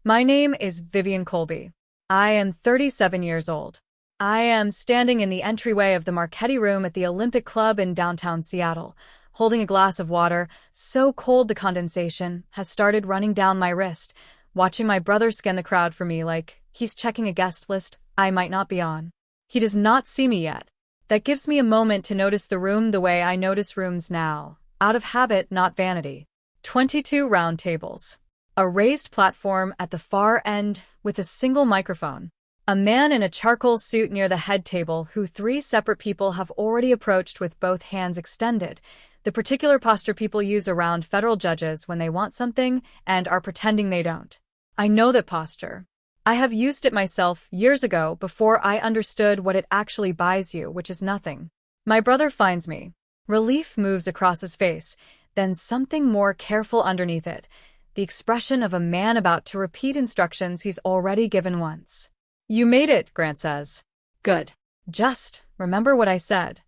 My name is Vivian Colby. I am 37 years old. I am standing in the entryway of the Marchetti Room at the Olympic Club in downtown Seattle, holding a glass of water, so cold the condensation has started running down my wrist, watching my brother scan the crowd for me like he's checking a guest list I might not be on. He does not see me yet. That gives me a moment to notice the room the way I notice rooms now, out of habit, not vanity. 22 round tables. A raised platform at the far end with a single microphone. A man in a charcoal suit near the head table who 3 separate people have already approached with both hands extended, the particular posture people use around federal judges when they want something and are pretending they don't. I know that posture. I have used it myself years ago before I understood what it actually buys you, which is nothing. My brother finds me. Relief moves across his face, then something more careful underneath it. The expression of a man about to repeat instructions he's already given once. "You made it," Grant says. "Good. Just remember what I said."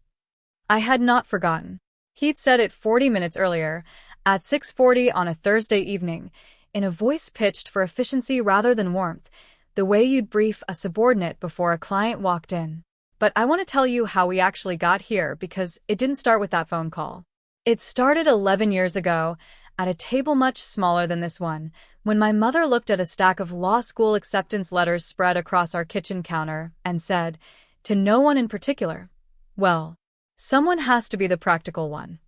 I had not forgotten. He'd said it 40 minutes earlier, at 6:40 on a Thursday evening, in a voice pitched for efficiency rather than warmth, the way you'd brief a subordinate before a client walked in. But I want to tell you how we actually got here because it didn't start with that phone call. It started 11 years ago, at a table much smaller than this one, when my mother looked at a stack of law school acceptance letters spread across our kitchen counter and said, to no one in particular, "Well, someone has to be the practical one."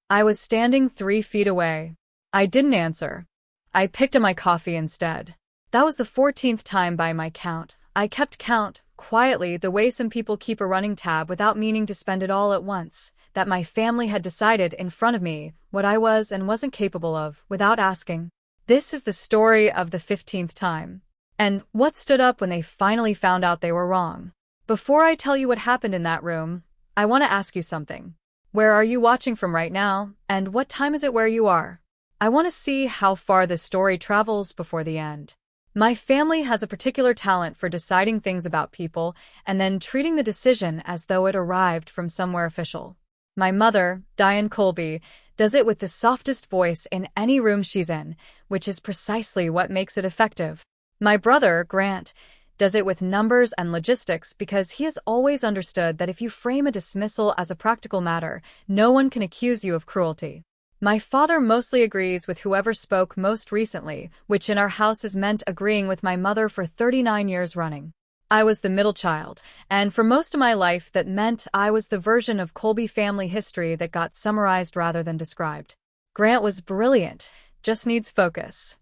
I was standing 3 feet away. I didn't answer. I picked up my coffee instead. That was the 14th time by my count. I kept count, quietly, the way some people keep a running tab without meaning to spend it all at once, that my family had decided in front of me what I was and wasn't capable of, without asking. This is the story of the 15th time. And what stood up when they finally found out they were wrong. Before I tell you what happened in that room, I want to ask you something. Where are you watching from right now, and what time is it where you are? I want to see how far the story travels before the end. My family has a particular talent for deciding things about people and then treating the decision as though it arrived from somewhere official. My mother, Vivian Colby, does it with the softest voice in any room she's in, which is precisely what makes it effective. My brother, Grant, does it with numbers and logistics because he has always understood that if you frame a dismissal as a practical matter, no one can accuse you of cruelty. My father mostly agrees with whoever spoke most recently, which in our house has meant agreeing with my mother for 39 years running. I was the middle child, and for most of my life that meant I was the version of Colby family history that got summarized rather than described. Grant was brilliant, just needs focus.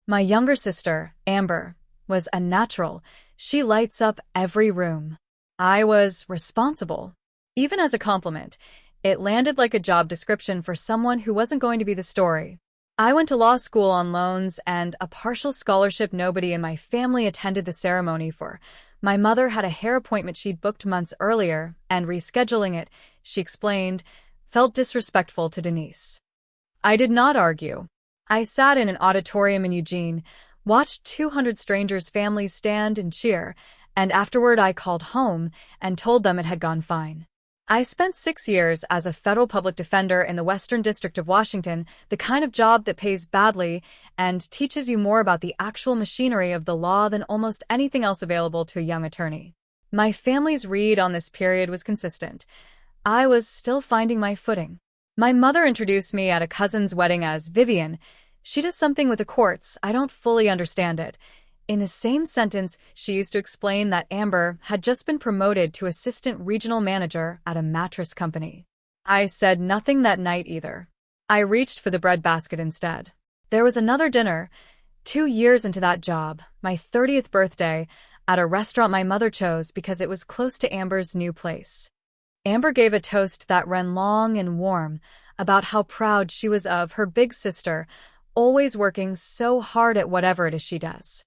My younger sister, Amber, was a natural. She lights up every room. I was responsible. Even as a compliment, it landed like a job description for someone who wasn't going to be the story. I went to law school on loans and a partial scholarship nobody in my family attended the ceremony for. My mother had a hair appointment she'd booked months earlier, and rescheduling it, she explained, felt disrespectful to Denise. I did not argue. I sat in an auditorium in Eugene, watched 200 strangers' families stand and cheer, and afterward I called home and told them it had gone fine. I spent 6 years as a federal public defender in the Western District of Washington, the kind of job that pays badly and teaches you more about the actual machinery of the law than almost anything else available to a young attorney. My family's read on this period was consistent. I was still finding my footing. My mother introduced me at a cousin's wedding as Vivian. She does something with the courts, I don't fully understand it. In the same sentence, she used to explain that Amber had just been promoted to assistant regional manager at a mattress company. I said nothing that night either. I reached for the breadbasket instead. There was another dinner, 2 years into that job, my 30th birthday, at a restaurant my mother chose because it was close to Amber's new place. Amber gave a toast that ran long and warm about how proud she was of her big sister, always working so hard at whatever it is she does.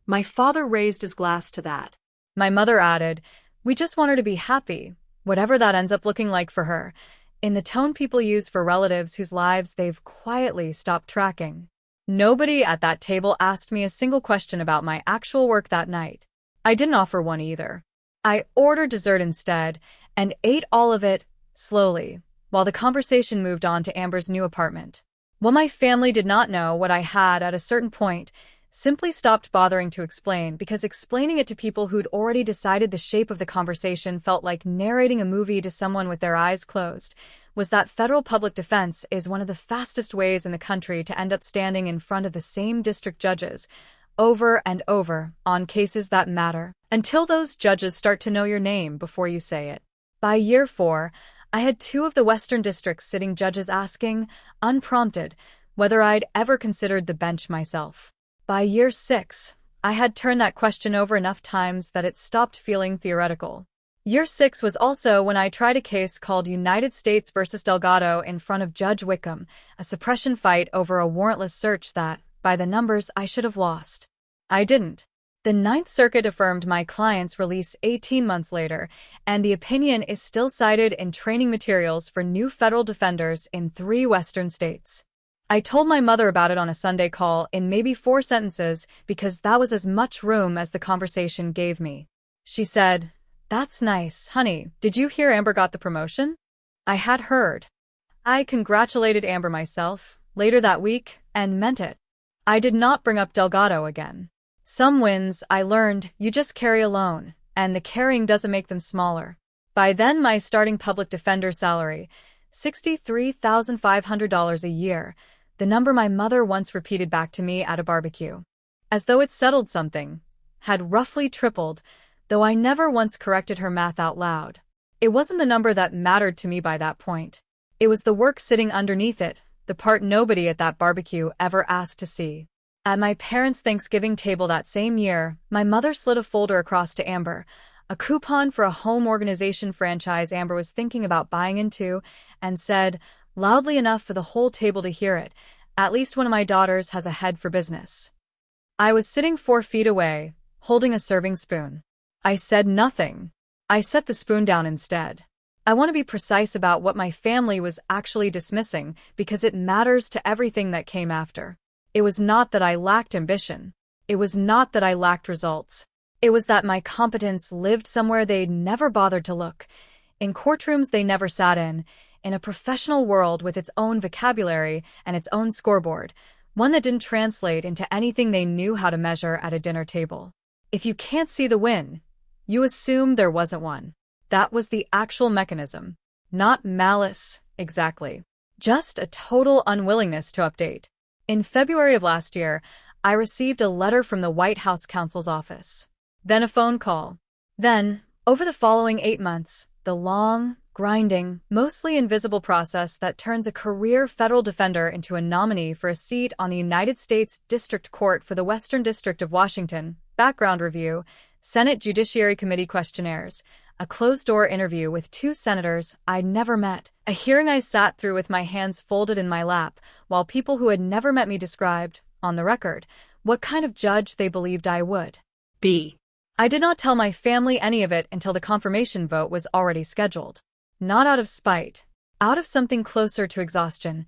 My father raised his glass to that. My mother added, "We just want her to be happy, whatever that ends up looking like for her," in the tone people use for relatives whose lives they've quietly stopped tracking. Nobody at that table asked me a single question about my actual work that night. I didn't offer one either. I ordered dessert instead and ate all of it, slowly, while the conversation moved on to Amber's new apartment. What my family did not know what I had at a certain point, simply stopped bothering to explain because explaining it to people who'd already decided the shape of the conversation felt like narrating a movie to someone with their eyes closed. Was that federal public defense is one of the fastest ways in the country to end up standing in front of the same district judges over and over on cases that matter, until those judges start to know your name before you say it. By year 4, I had 2 of the Western District's sitting judges asking, unprompted, whether I'd ever considered the bench myself. By year 6, I had turned that question over enough times that it stopped feeling theoretical. Year 6 was also when I tried a case called United States versus Delgado in front of Judge Wickham, a suppression fight over a warrantless search that, by the numbers, I should have lost. I didn't. The Ninth Circuit affirmed my client's release 18 months later, and the opinion is still cited in training materials for new federal defenders in 3 Western states. I told my mother about it on a Sunday call in maybe 4 sentences because that was as much room as the conversation gave me. She said, "That's nice, honey. Did you hear Amber got the promotion?" I had heard. I congratulated Amber myself, later that week, and meant it. I did not bring up Delgado again. Some wins, I learned, you just carry alone, and the carrying doesn't make them smaller. By then my starting public defender salary, $63,500 a year, the number my mother once repeated back to me at a barbecue, as though it settled something, had roughly tripled, though I never once corrected her math out loud. It wasn't the number that mattered to me by that point. It was the work sitting underneath it, the part nobody at that barbecue ever asked to see. At my parents' Thanksgiving table that same year, my mother slid a folder across to Amber, a coupon for a home organization franchise Amber was thinking about buying into, and said, loudly enough for the whole table to hear it, "At least one of my daughters has a head for business." I was sitting 4 feet away, holding a serving spoon. I said nothing. I set the spoon down instead. I want to be precise about what my family was actually dismissing because it matters to everything that came after. It was not that I lacked ambition. It was not that I lacked results. It was that my competence lived somewhere they'd never bothered to look, in courtrooms they never sat in a professional world with its own vocabulary and its own scoreboard, one that didn't translate into anything they knew how to measure at a dinner table. If you can't see the win, you assume there wasn't one. That was the actual mechanism. Not malice, exactly. Just a total unwillingness to update. In February of last year, I received a letter from the White House counsel's office. Then a phone call. Then, over the following 8 months, the long, grinding, mostly invisible process that turns a career federal defender into a nominee for a seat on the United States District Court for the Western District of Washington, background review, Senate Judiciary Committee questionnaires, a closed-door interview with 2 senators I'd never met, a hearing I sat through with my hands folded in my lap, while people who had never met me described, on the record, what kind of judge they believed I would be. I did not tell my family any of it until the confirmation vote was already scheduled. Not out of spite. Out of something closer to exhaustion.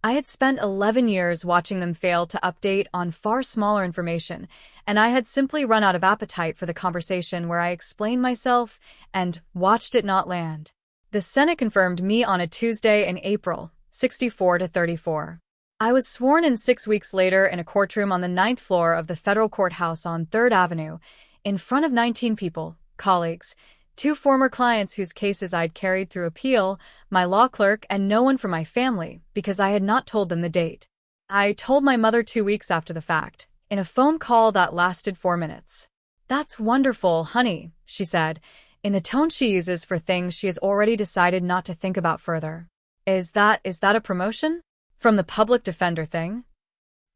I had spent 11 years watching them fail to update on far smaller information, and I had simply run out of appetite for the conversation where I explained myself and watched it not land. The Senate confirmed me on a Tuesday in April, 64-34. I was sworn in 6 weeks later in a courtroom on the 9th floor of the federal courthouse on 3rd Avenue, in front of 19 people, colleagues, 2 former clients whose cases I'd carried through appeal, my law clerk, and no one from my family, because I had not told them the date. I told my mother 2 weeks after the fact, in a phone call that lasted 4 minutes. "That's wonderful, honey," she said, in the tone she uses for things she has already decided not to think about further. Is that a promotion? From the public defender thing?"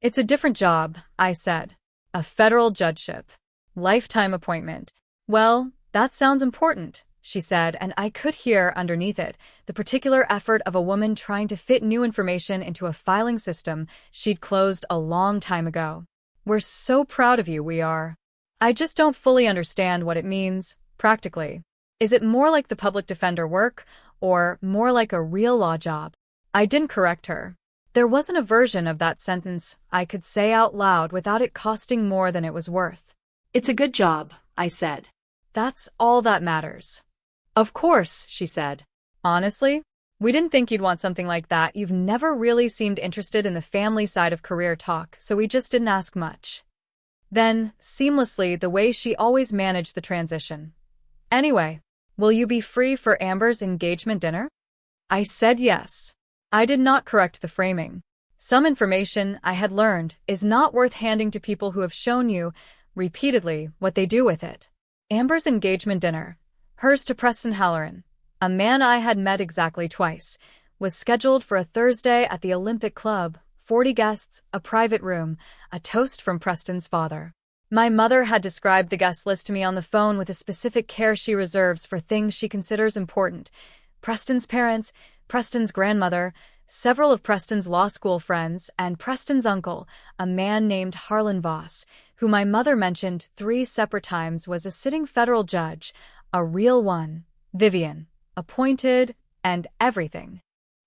"It's a different job," I said. "A federal judgeship. Lifetime appointment." "Well, that sounds important," she said, and I could hear underneath it the particular effort of a woman trying to fit new information into a filing system she'd closed a long time ago. "We're so proud of you, we are. I just don't fully understand what it means, practically. Is it more like the public defender work, or more like a real law job?" I didn't correct her. There wasn't a version of that sentence I could say out loud without it costing more than it was worth. "It's a good job," I said. "That's all that matters." "Of course," she said. "Honestly, we didn't think you'd want something like that. You've never really seemed interested in the family side of career talk, so we just didn't ask much." Then, seamlessly, the way she always managed the transition. Anyway, will you be free for Amber's engagement dinner? I said yes. I did not correct the framing. Some information I had learned is not worth handing to people who have shown you, repeatedly, what they do with it. Amber's engagement dinner, hers to Preston Halloran, a man I had met exactly twice, was scheduled for a Thursday at the Olympic Club, 40 guests, a private room, a toast from Preston's father. My mother had described the guest list to me on the phone with a specific care she reserves for things she considers important. Preston's parents, Preston's grandmother, several of Preston's law school friends, and Preston's uncle, a man named Harlan Voss, who my mother mentioned 3 separate times was a sitting federal judge, a real one, Vivian, appointed, and everything.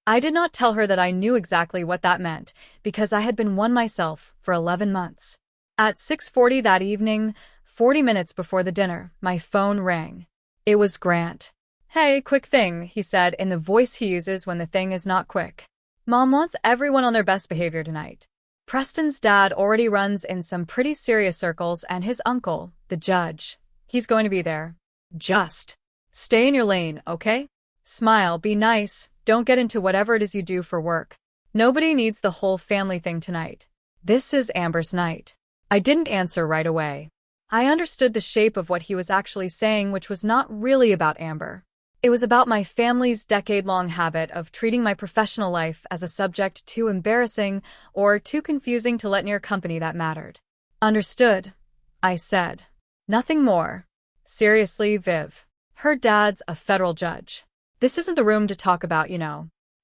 I did not tell her that I knew exactly what that meant, because I had been one myself for 11 months. At 6:40 that evening, 40 minutes before the dinner, my phone rang. It was Grant. "Hey, quick thing," he said in the voice he uses when the thing is not quick. "Mom wants everyone on their best behavior tonight. Preston's dad already runs in some pretty serious circles, and his uncle, the judge, he's going to be there. Just stay in your lane, okay? Smile, be nice, don't get into whatever it is you do for work. Nobody needs the whole family thing tonight. This is Amber's night." I didn't answer right away. I understood the shape of what he was actually saying, which was not really about Amber. It was about my family's decade-long habit of treating my professional life as a subject too embarrassing or too confusing to let near company that mattered. "Understood," I said. "Nothing more. Seriously, Viv. Her dad's a federal judge. This isn't the room to talk about,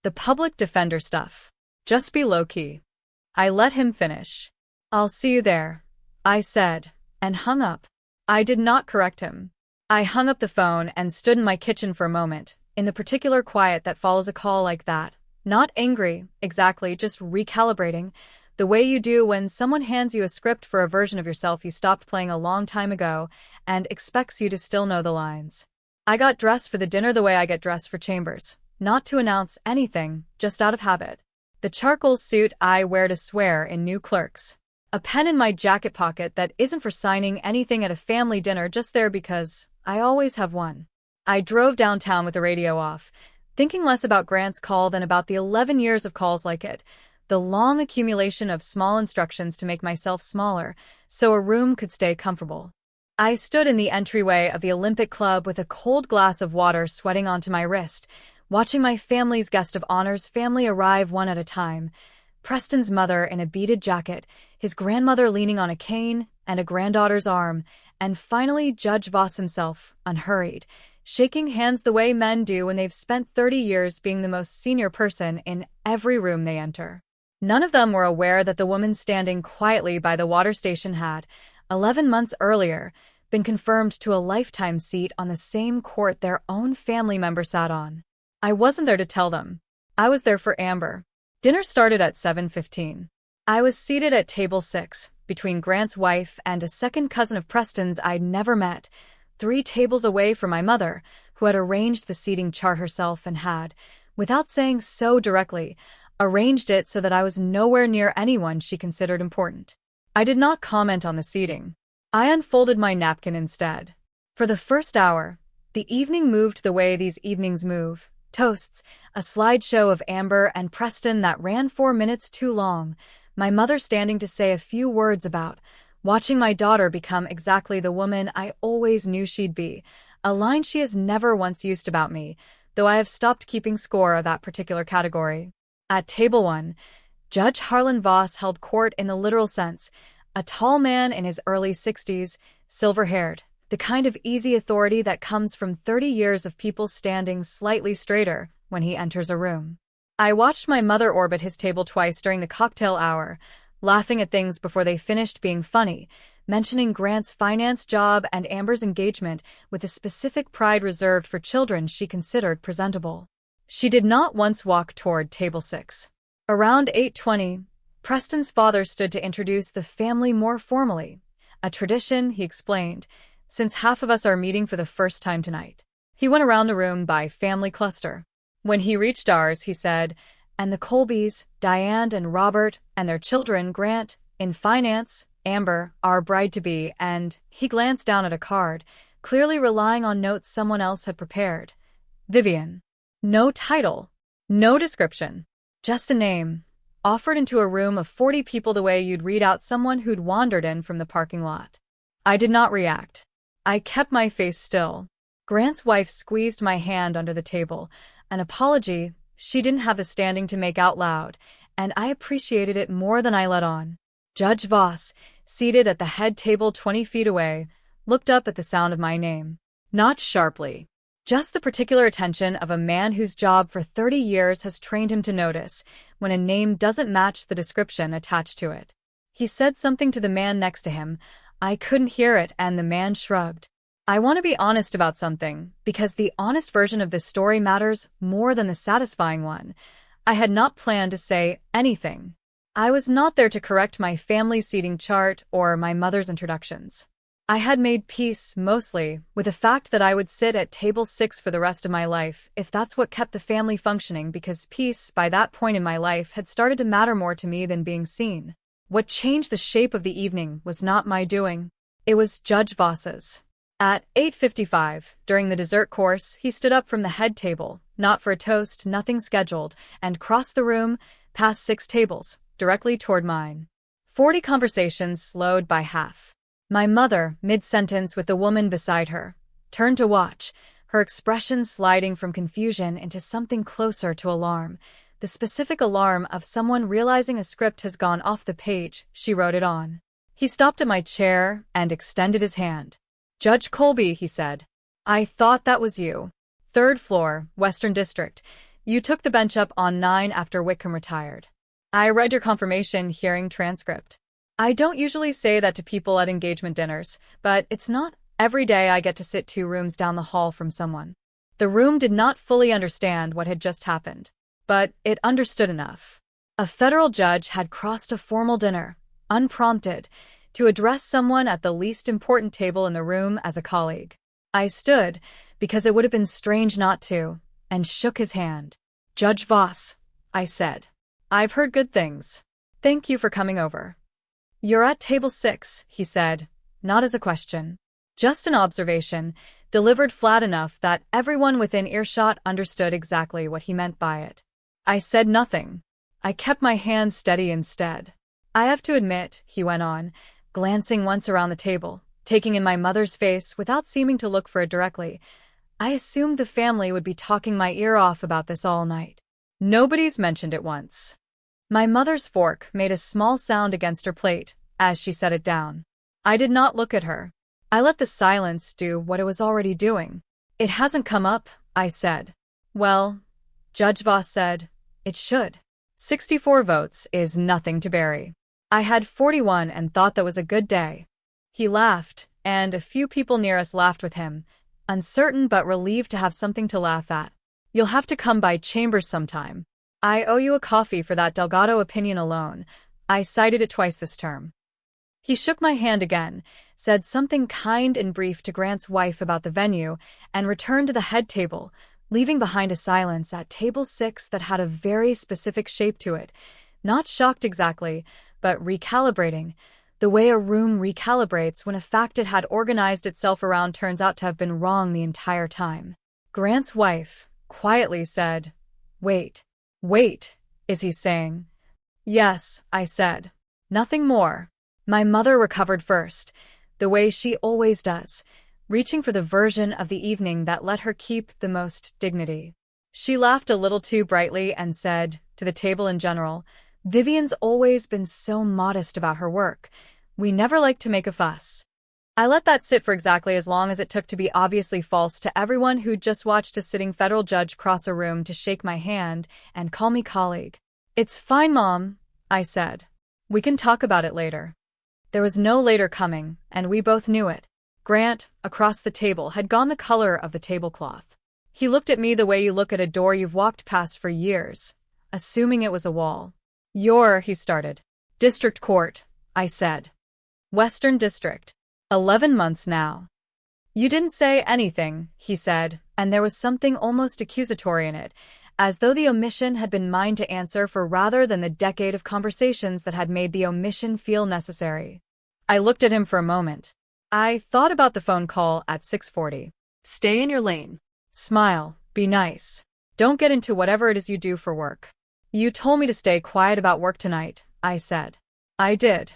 the public defender stuff. Just be low-key." I let him finish. "I'll see you there," I said, and hung up. I did not correct him. I hung up the phone and stood in my kitchen for a moment, in the particular quiet that follows a call like that. Not angry, exactly, just recalibrating, the way you do when someone hands you a script for a version of yourself you stopped playing a long time ago and expects you to still know the lines. I got dressed for the dinner the way I get dressed for chambers, not to announce anything, just out of habit. The charcoal suit I wear to swear in new clerks. A pen in my jacket pocket that isn't for signing anything at a family dinner, just there because I always have one. I drove downtown with the radio off, thinking less about Grant's call than about the 11 years of calls like it, the long accumulation of small instructions to make myself smaller so a room could stay comfortable. I stood in the entryway of the Olympic Club with a cold glass of water sweating onto my wrist, watching my family's guest of honor's family arrive one at a time. Preston's mother in a beaded jacket, his grandmother leaning on a cane and a granddaughter's arm, and finally Judge Voss himself, unhurried, shaking hands the way men do when they've spent 30 years being the most senior person in every room they enter. None of them were aware that the woman standing quietly by the water station had, 11 months earlier, been confirmed to a lifetime seat on the same court their own family member sat on. I wasn't there to tell them. I was there for Amber. Dinner started at 7:15. I was seated at table 6, between Grant's wife and a second cousin of Preston's I'd never met, 3 tables away from my mother, who had arranged the seating chart herself and had, without saying so directly, arranged it so that I was nowhere near anyone she considered important. I did not comment on the seating. I unfolded my napkin instead. For the first hour, the evening moved the way these evenings move. Toasts, a slideshow of Amber and Preston that ran 4 minutes too long, my mother standing to say a few words about watching my daughter become exactly the woman I always knew she'd be, a line she has never once used about me, though I have stopped keeping score of that particular category. At table 1, Judge Harlan Voss held court in the literal sense, a tall man in his early 60s, silver-haired, the kind of easy authority that comes from 30 years of people standing slightly straighter when he enters a room. I watched my mother orbit his table twice during the cocktail hour, laughing at things before they finished being funny, mentioning Grant's finance job and Amber's engagement with a specific pride reserved for children she considered presentable. She did not once walk toward table 6. Around 8:20, Preston's father stood to introduce the family more formally, a tradition, he explained, since half of us are meeting for the first time tonight. He went around the room by family cluster. When he reached ours, he said, "And the Colbys, Diane and Robert, and their children, Grant, In finance, Amber, our bride-to-be, and he glanced down at a card, clearly relying on notes someone else had prepared. Vivian. No title. No description. Just a name. Offered into a room of 40 people the way you'd read out someone who'd wandered in from the parking lot. I did not react. I kept my face still. Grant's wife squeezed my hand under the table. An apology she didn't have the standing to make out loud, and I appreciated it more than I let on. Judge Voss, seated at the head table 20 feet away, looked up at the sound of my name. Not sharply. Just the particular attention of a man whose job for 30 years has trained him to notice when a name doesn't match the description attached to it. He said something to the man next to him. I couldn't hear it, and the man shrugged. I want to be honest about something, because the honest version of this story matters more than the satisfying one. I had not planned to say anything. I was not there to correct my family seating chart or my mother's introductions. I had made peace, mostly, with the fact that I would sit at table 6 for the rest of my life, if that's what kept the family functioning, because peace, by that point in my life, had started to matter more to me than being seen. What changed the shape of the evening was not my doing. It was Judge Voss's. At 8:55, during the dessert course, he stood up from the head table, not for a toast, nothing scheduled, and crossed the room, past 6 tables, directly toward mine. 40 conversations slowed by half. My mother, mid-sentence with the woman beside her, turned to watch, her expression sliding from confusion into something closer to alarm, the specific alarm of someone realizing a script has gone off the page she wrote it on. He stopped at my chair and extended his hand. Judge Colby, he said. I thought that was you. 3rd floor, Western District. You took the bench up on 9 after Wickham retired. I read your confirmation hearing transcript. I don't usually say that to people at engagement dinners, but it's not every day I get to sit 2 rooms down the hall from someone. The room did not fully understand what had just happened, but it understood enough. A federal judge had crossed a formal dinner, unprompted, to address someone at the least important table in the room as a colleague. I stood, because it would have been strange not to, and shook his hand. Judge Voss, I said. I've heard good things. Thank you for coming over. You're at table 6, he said, not as a question. Just an observation, delivered flat enough that everyone within earshot understood exactly what he meant by it. I said nothing. I kept my hand steady instead. I have to admit, he went on, glancing once around the table, taking in my mother's face without seeming to look for it directly, I assumed the family would be talking my ear off about this all night. Nobody's mentioned it once. My mother's fork made a small sound against her plate as she set it down. I did not look at her. I let the silence do what it was already doing. It hasn't come up, I said. Well, Judge Voss said, it should. 64 votes is nothing to bury. I had 41 and thought that was a good day. He laughed, and a few people near us laughed with him, uncertain but relieved to have something to laugh at. You'll have to come by Chambers sometime. I owe you a coffee for that Delgado opinion alone. I cited it twice this term. He shook my hand again, said something kind and brief to Grant's wife about the venue, and returned to the head table, leaving behind a silence at table 6 that had a very specific shape to it. Not shocked exactly, but recalibrating, the way a room recalibrates when a fact it had organized itself around turns out to have been wrong the entire time. Grant's wife quietly said, Wait, is he saying? Yes, I said. Nothing more. My mother recovered first, the way she always does, reaching for the version of the evening that let her keep the most dignity. She laughed a little too brightly and said, to the table in general, Vivian's always been so modest about her work. We never like to make a fuss. I let that sit for exactly as long as it took to be obviously false to everyone who'd just watched a sitting federal judge cross a room to shake my hand and call me colleague. It's fine, Mom, I said. We can talk about it later. There was no later coming, and we both knew it. Grant, across the table, had gone the color of the tablecloth. He looked at me the way you look at a door you've walked past for years, assuming it was a wall. He started. District Court, I said. Western District. 11 months now. You didn't say anything, he said, and there was something almost accusatory in it, as though the omission had been mine to answer for rather than the decade of conversations that had made the omission feel necessary. I looked at him for a moment. I thought about the phone call at 6:40. Stay in your lane. Smile. Be nice. Don't get into whatever it is you do for work. You told me to stay quiet about work tonight, I said. I did.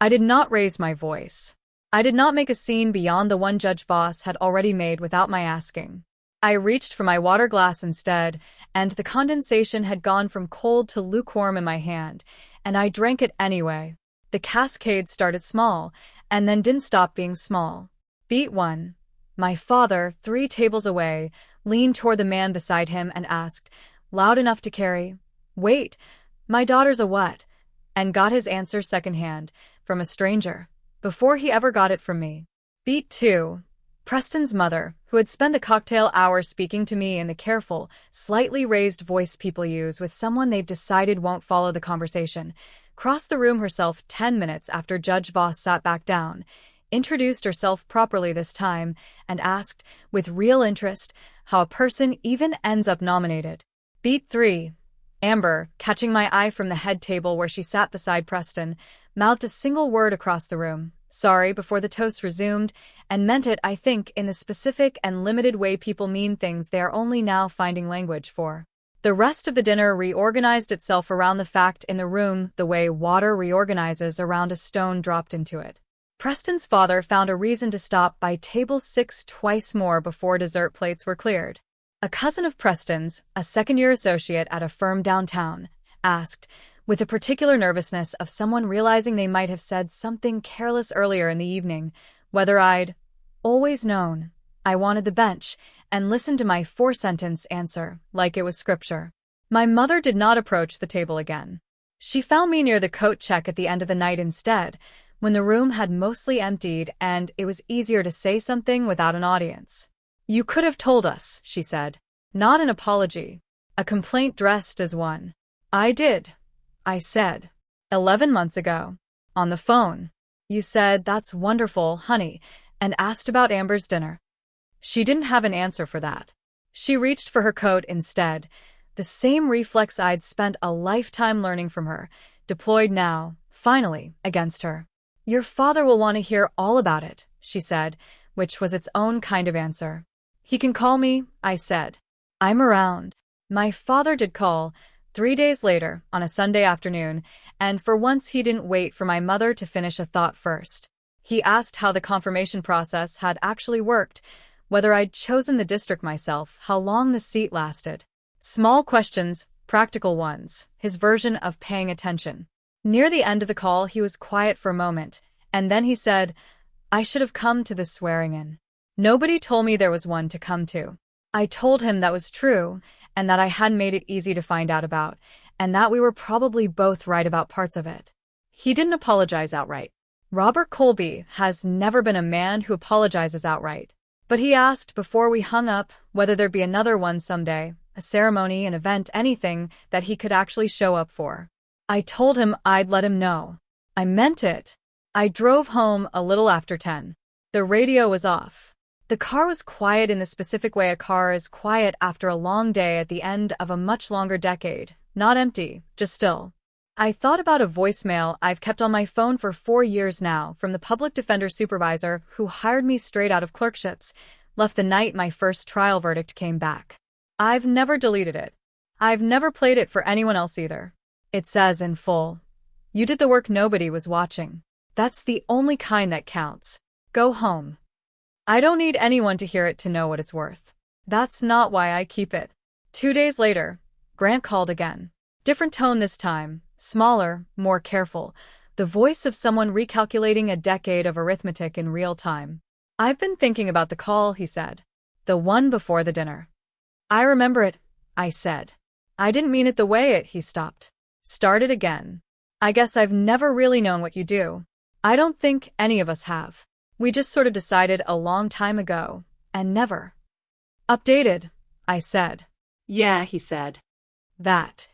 I did not raise my voice. I did not make a scene beyond the one Judge Voss had already made without my asking. I reached for my water glass instead, and the condensation had gone from cold to lukewarm in my hand, and I drank it anyway. The cascade started small, and then didn't stop being small. Beat 1. My father, 3 tables away, leaned toward the man beside him and asked, loud enough to carry, "Wait, my daughter's a what?" and got his answer secondhand, from a stranger, before he ever got it from me. Beat 2. Preston's mother, who had spent the cocktail hour speaking to me in the careful, slightly raised voice people use with someone they've decided won't follow the conversation, crossed the room herself 10 minutes after Judge Voss sat back down, introduced herself properly this time, and asked, with real interest, how a person even ends up nominated. Beat 3. Amber, catching my eye from the head table where she sat beside Preston, mouthed a single word across the room, "Sorry," before the toast resumed, and meant it, I think, in the specific and limited way people mean things they are only now finding language for. The rest of the dinner reorganized itself around the fact in the room the way water reorganizes around a stone dropped into it. Preston's father found a reason to stop by table 6 twice more before dessert plates were cleared. A cousin of Preston's, a second-year associate at a firm downtown, asked, with a particular nervousness of someone realizing they might have said something careless earlier in the evening, whether I'd always known I wanted the bench, and listened to my 4-sentence answer like it was scripture. My mother did not approach the table again. She found me near the coat check at the end of the night instead, when the room had mostly emptied and it was easier to say something without an audience. "You could have told us," she said. Not an apology. A complaint dressed as one. "I did," I said. 11 months ago. On the phone. You said, "That's wonderful, honey," and asked about Amber's dinner. She didn't have an answer for that. She reached for her coat instead, the same reflex I'd spent a lifetime learning from her, deployed now, finally, against her. "Your father will want to hear all about it," she said, which was its own kind of answer. "He can call me," I said. "I'm around." My father did call, 3 days later, on a Sunday afternoon, and for once he didn't wait for my mother to finish a thought first. He asked how the confirmation process had actually worked, whether I'd chosen the district myself, how long the seat lasted. Small questions, practical ones, his version of paying attention. Near the end of the call, he was quiet for a moment, and then he said, "I should have come to this swearing-in. Nobody told me there was one to come to." I told him that was true, and that I hadn't made it easy to find out about, and that we were probably both right about parts of it. He didn't apologize outright. Robert Colby has never been a man who apologizes outright. But he asked before we hung up whether there'd be another one someday, a ceremony, an event, anything that he could actually show up for. I told him I'd let him know. I meant it. I drove home a little after 10. The radio was off. The car was quiet in the specific way a car is quiet after a long day at the end of a much longer decade. Not empty, just still. I thought about a voicemail I've kept on my phone for 4 years now from the public defender supervisor who hired me straight out of clerkships, left the night my first trial verdict came back. I've never deleted it. I've never played it for anyone else either. It says in full, "You did the work, nobody was watching. That's the only kind that counts. Go home." I don't need anyone to hear it to know what it's worth. That's not why I keep it. 2 days later, Grant called again. Different tone this time, smaller, more careful, the voice of someone recalculating a decade of arithmetic in real time. "I've been thinking about the call," he said. "The one before the dinner." "I remember it," I said. "I didn't mean it the way it," he stopped. Started again. "I guess I've never really known what you do. I don't think any of us have. We just sort of decided a long time ago, and never updated," I said. "Yeah," he said. "That."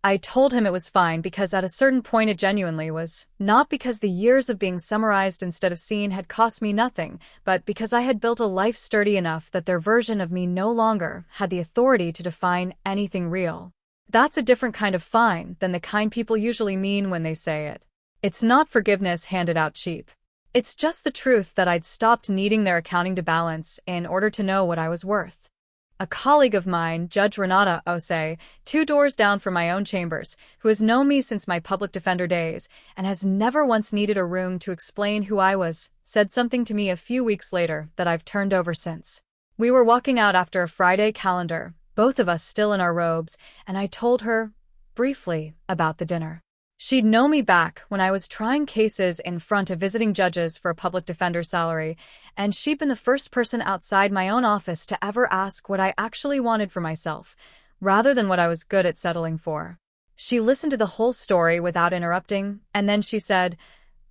I told him it was fine because at a certain point it genuinely was, not because the years of being summarized instead of seen had cost me nothing, but because I had built a life sturdy enough that their version of me no longer had the authority to define anything real. That's a different kind of fine than the kind people usually mean when they say it. It's not forgiveness handed out cheap. It's just the truth that I'd stopped needing their accounting to balance in order to know what I was worth. A colleague of mine, Judge Renata Ose, 2 doors down from my own chambers, who has known me since my public defender days and has never once needed a room to explain who I was, said something to me a few weeks later that I've turned over since. We were walking out after a Friday calendar, both of us still in our robes, and I told her, briefly, about the dinner. She'd known me back when I was trying cases in front of visiting judges for a public defender's salary, and she'd been the first person outside my own office to ever ask what I actually wanted for myself, rather than what I was good at settling for. She listened to the whole story without interrupting, and then she said,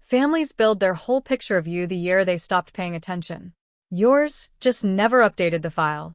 "Families build their whole picture of you the year they stopped paying attention. Yours just never updated the file."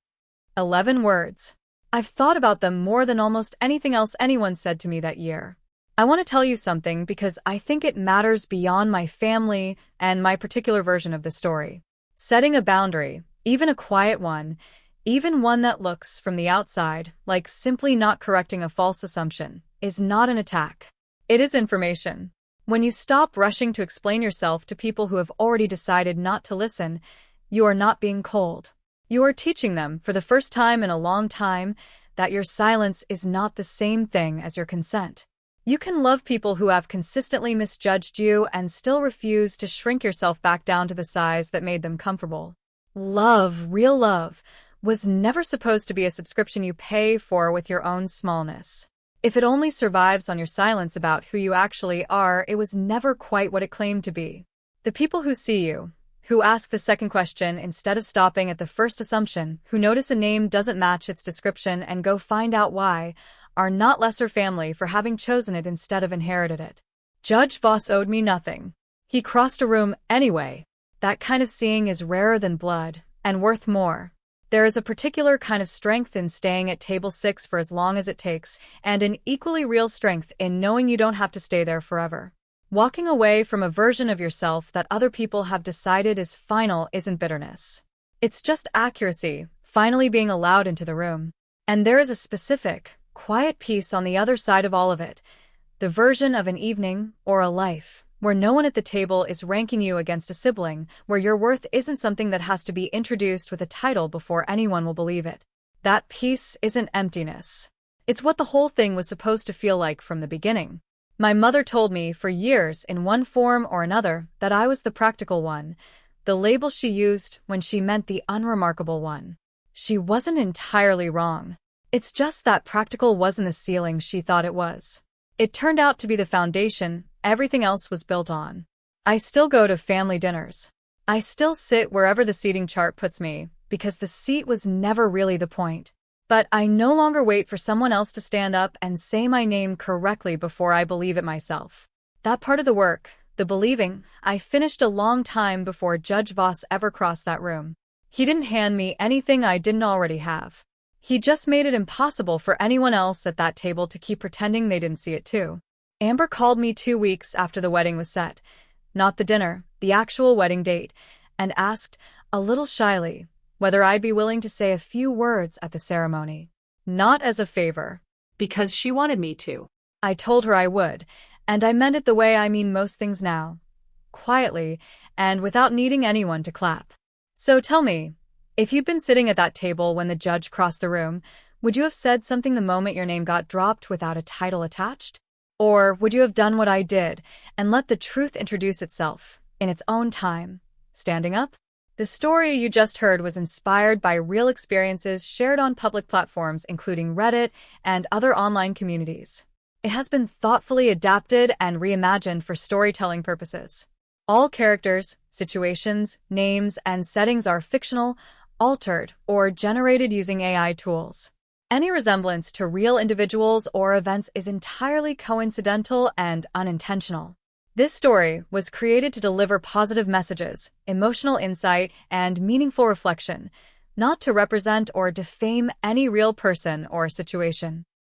11 words. I've thought about them more than almost anything else anyone said to me that year. I want to tell you something because I think it matters beyond my family and my particular version of the story. Setting a boundary, even a quiet one, even one that looks, from the outside, like simply not correcting a false assumption, is not an attack. It is information. When you stop rushing to explain yourself to people who have already decided not to listen, you are not being cold. You are teaching them, for the first time in a long time, that your silence is not the same thing as your consent. You can love people who have consistently misjudged you and still refuse to shrink yourself back down to the size that made them comfortable. Love, real love, was never supposed to be a subscription you pay for with your own smallness. If it only survives on your silence about who you actually are, it was never quite what it claimed to be. The people who see you, who ask the second question instead of stopping at the first assumption, who notice a name doesn't match its description and go find out why, are not lesser family for having chosen it instead of inherited it. Judge Voss owed me nothing. He crossed a room anyway. That kind of seeing is rarer than blood, and worth more. There is a particular kind of strength in staying at table 6 for as long as it takes, and an equally real strength in knowing you don't have to stay there forever. Walking away from a version of yourself that other people have decided is final isn't bitterness. It's just accuracy, finally being allowed into the room. And there is a specific, quiet peace on the other side of all of it, the version of an evening or a life where no one at the table is ranking you against a sibling, where your worth isn't something that has to be introduced with a title before anyone will believe it. That peace isn't emptiness. It's what the whole thing was supposed to feel like from the beginning. My mother told me for years in one form or another that I was the practical one, the label she used when she meant the unremarkable one. She wasn't entirely wrong. It's just that practical wasn't the ceiling she thought it was. It turned out to be the foundation everything else was built on. I still go to family dinners. I still sit wherever the seating chart puts me, because the seat was never really the point. But I no longer wait for someone else to stand up and say my name correctly before I believe it myself. That part of the work, the believing, I finished a long time before Judge Voss ever crossed that room. He didn't hand me anything I didn't already have. He just made it impossible for anyone else at that table to keep pretending they didn't see it too. Amber called me 2 weeks after the wedding was set, not the dinner, the actual wedding date, and asked, a little shyly, whether I'd be willing to say a few words at the ceremony. Not as a favor. Because she wanted me to. I told her I would, and I meant it the way I mean most things now. Quietly, and without needing anyone to clap. So tell me, if you'd been sitting at that table when the judge crossed the room, would you have said something the moment your name got dropped without a title attached? Or would you have done what I did and let the truth introduce itself, in its own time, standing up? The story you just heard was inspired by real experiences shared on public platforms including Reddit and other online communities. It has been thoughtfully adapted and reimagined for storytelling purposes. All characters, situations, names, and settings are fictional, altered, or generated using AI tools. Any resemblance to real individuals or events is entirely coincidental and unintentional. This story was created to deliver positive messages, emotional insight, and meaningful reflection, not to represent or defame any real person or situation.